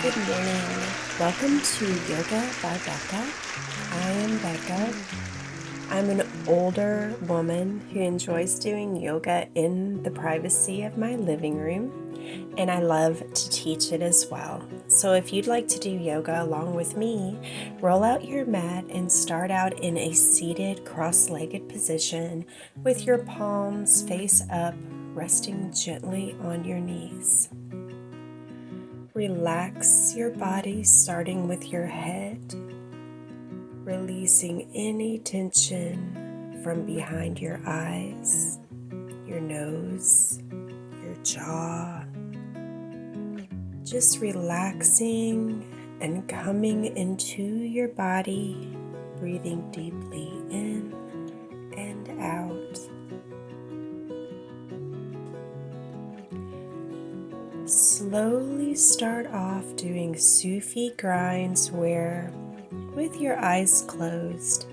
Good morning. Welcome to Yoga by Beka. I am Beka. I'm an older woman who enjoys doing yoga in the privacy of my living room, and I love to teach it as well. So if you'd like to do yoga along with me, roll out your mat and start out in a seated cross-legged position with your palms face up, resting gently on your knees. Relax your body, starting with your head, releasing any tension from behind your eyes, your nose, your jaw. Just relaxing and coming into your body, breathing deeply in and out. Slowly start off doing Sufi grinds where, with your eyes closed,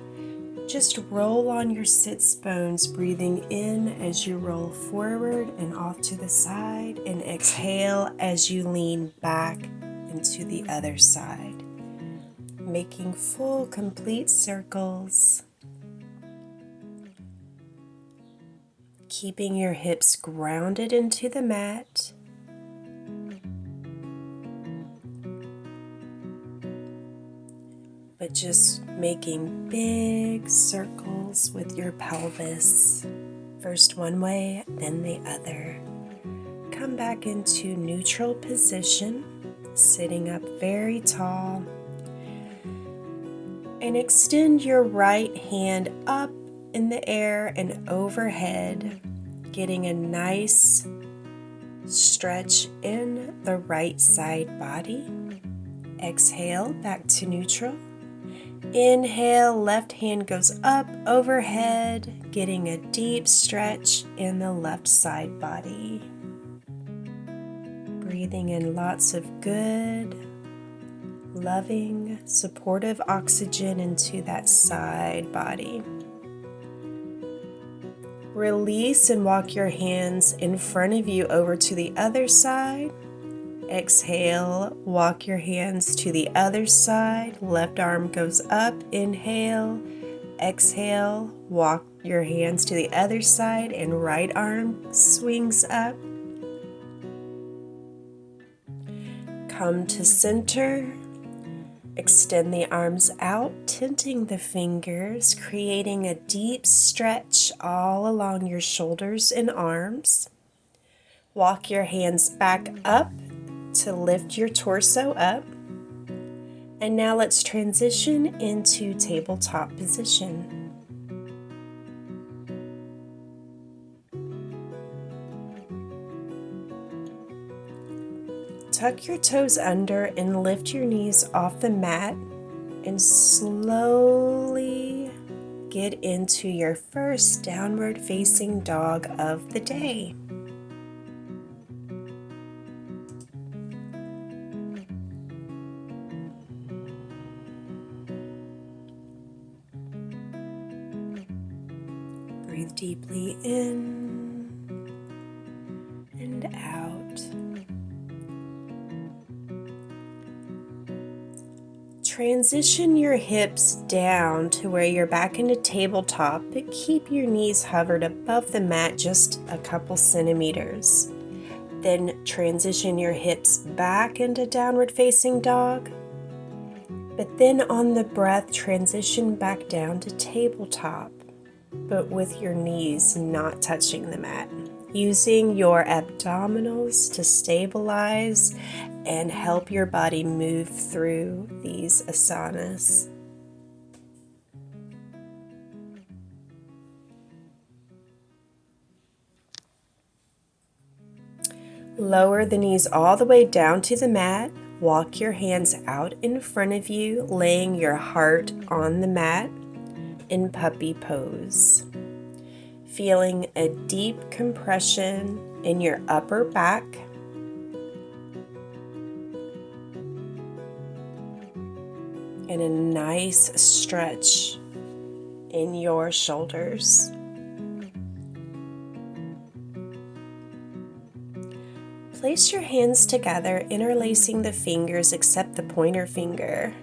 just roll on your sits bones, breathing in as you roll forward and off to the side, and exhale as you lean back into the other side, making full, complete circles. Keeping your hips grounded into the mat. But just making big circles with your pelvis. First one way, then the other. Come back into neutral position, sitting up very tall. And extend your right hand up in the air and overhead, getting a nice stretch in the right side body. Exhale, back to neutral. Inhale, left hand goes up overhead, getting a deep stretch in the left side body. Breathing in lots of good, loving, supportive oxygen into that side body. Release and walk your hands in front of you over to the other side. Exhale, walk your hands to the other side. Left arm goes up. Inhale. Exhale, walk your hands to the other side and right arm swings up. Come to center. Extend the arms out, tenting the fingers, creating a deep stretch all along your shoulders and arms. Walk your hands back up to lift your torso up. And now let's transition into tabletop position. Tuck your toes under and lift your knees off the mat and slowly get into your first downward facing dog of the day. Breathe deeply in and out. Transition your hips down to where you're back into tabletop, but keep your knees hovered above the mat just a couple centimeters. Then transition your hips back into downward facing dog. But then on the breath, transition back down to tabletop, but with your knees not touching the mat, using your abdominals to stabilize and help your body move through these asanas. Lower the knees all the way down to the mat. Walk your hands out in front of you, laying your heart on the mat in puppy pose. Feeling a deep compression in your upper back. And a nice stretch in your shoulders. place your hands together, interlacing the fingers except the pointer finger.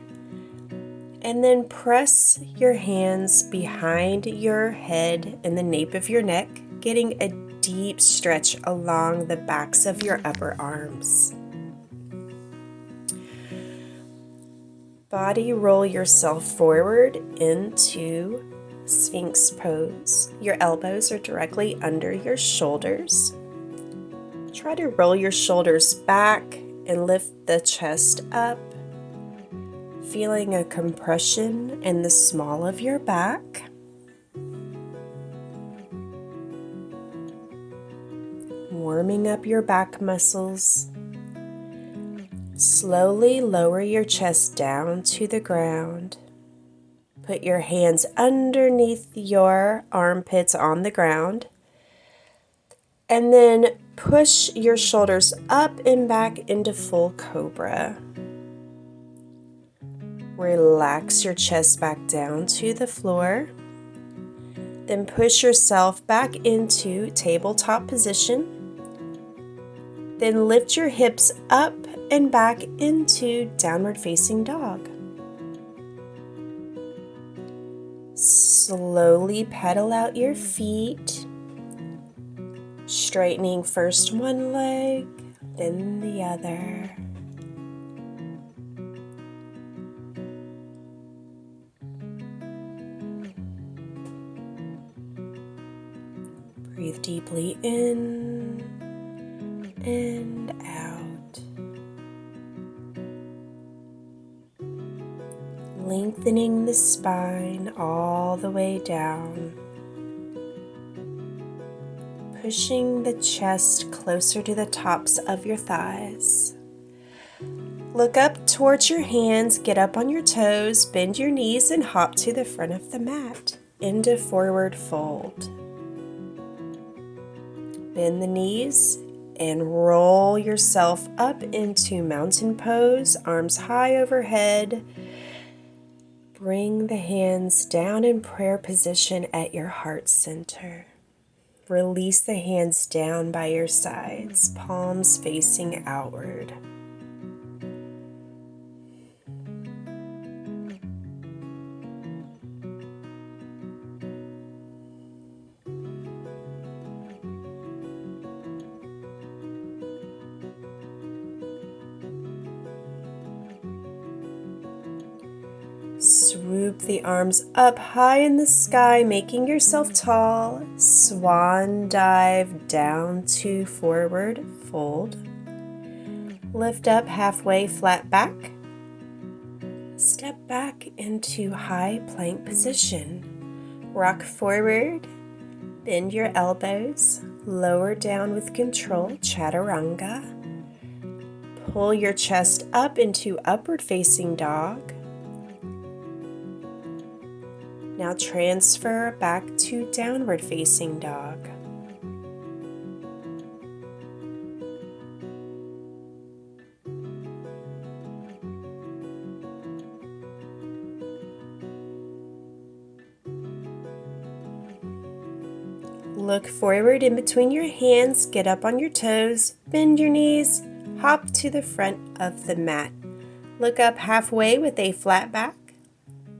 And then press your hands behind your head and the nape of your neck, getting a deep stretch along the backs of your upper arms. Body roll yourself forward into Sphinx pose. Your elbows are directly under your shoulders. Try to roll your shoulders back and lift the chest up, feeling a compression in the small of your back. Warming up your back muscles. Slowly lower your chest down to the ground. Put your hands underneath your armpits on the ground. And then push your shoulders up and back into full cobra. Relax your chest back down to the floor. Then push yourself back into tabletop position. Then lift your hips up and back into downward facing dog. Slowly pedal out your feet, straightening first one leg, then the other. Breathe deeply in and out. Lengthening the spine all the way down. Pushing the chest closer to the tops of your thighs. Look up towards your hands, get up on your toes, bend your knees and hop to the front of the mat into forward fold. Bend the knees and roll yourself up into mountain pose, arms high overhead. Bring the hands down in prayer position at your heart center. Release the hands down by your sides, palms facing outward. Swoop the arms up high in the sky, making yourself tall. Swan dive down to forward fold. Lift up halfway, flat back. Step back into high plank position. Rock forward, bend your elbows, lower down with control, chaturanga. Pull your chest up into upward facing dog. Now transfer back to downward facing dog. Look forward in between your hands, get up on your toes, bend your knees, hop to the front of the mat. Look up halfway with a flat back.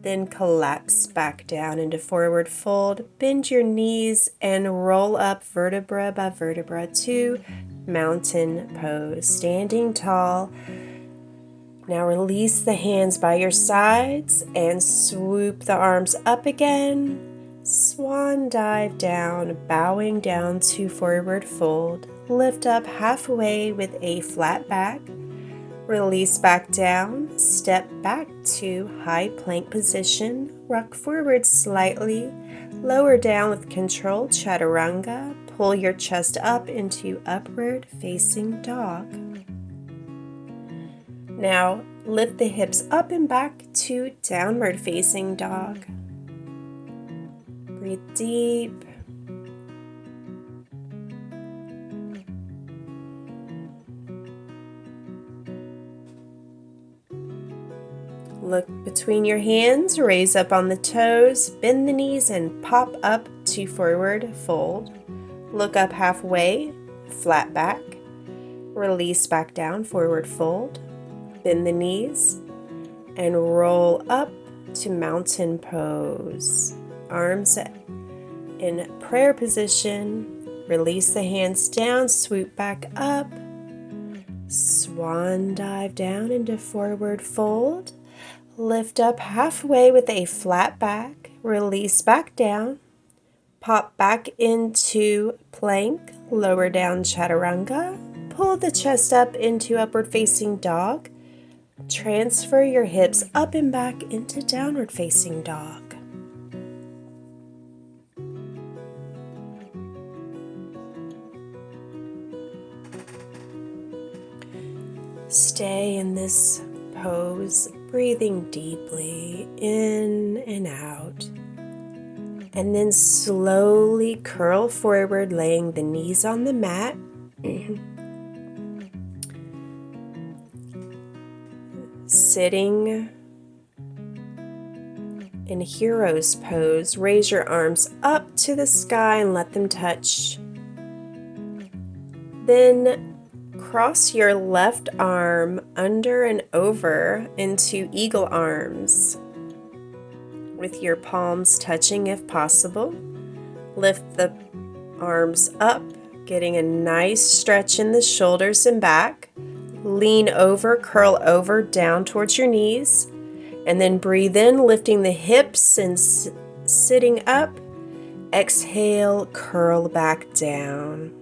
Then collapse back down into forward fold, bend your knees and roll up vertebra by vertebra to mountain pose, standing tall. Now release the hands by your sides and swoop the arms up again. Swan dive down, bowing down to forward fold. Lift up halfway with a flat back. Release back down, step back to high plank position, rock forward slightly, lower down with control, chaturanga, pull your chest up into upward facing dog. Now lift the hips up and back to downward facing dog. Breathe deep. Look between your hands, raise up on the toes, bend the knees and pop up to forward fold. Look up halfway, flat back. Release back down, forward fold. Bend the knees and roll up to mountain pose. Arms in prayer position. Release the hands down, swoop back up. Swan dive down into forward fold. Lift up halfway with a flat back. Release back down. Pop back into plank. Lower down chaturanga. Pull the chest up into upward facing dog. Transfer your hips up and back into downward facing dog. Stay in this pose, breathing deeply in and out. And then slowly curl forward, laying the knees on the mat. Sitting in hero's pose, raise your arms up to the sky and let them touch. Then cross your left arm under and over into eagle arms, with your palms touching if possible. Lift the arms up, getting a nice stretch in the shoulders and back. Lean over, curl over, down towards your knees, and then breathe in, lifting the hips and sitting up. Exhale, curl back down.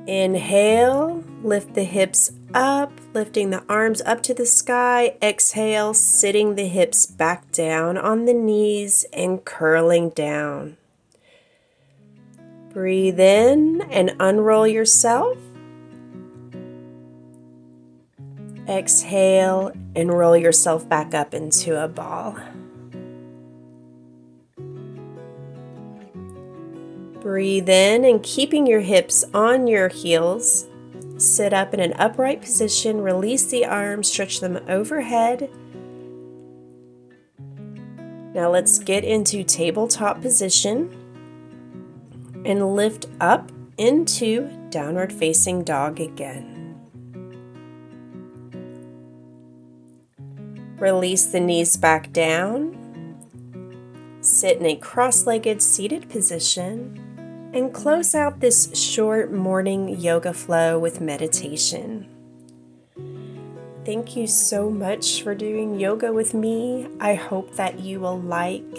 Inhale, lift the hips up, lifting the arms up to the sky. Exhale, sitting the hips back down on the knees and curling down. Breathe in and unroll yourself. Exhale and roll yourself back up into a ball. Breathe in and keeping your hips on your heels, sit up in an upright position, release the arms, stretch them overhead. Now let's get into tabletop position and lift up into downward facing dog again. Release the knees back down. Sit in a cross-legged seated position and close out this short morning yoga flow with meditation. Thank you so much for doing yoga with me. I hope that you will like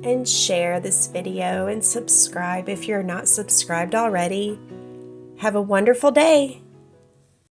and share this video and subscribe if you're not subscribed already. Have a wonderful day.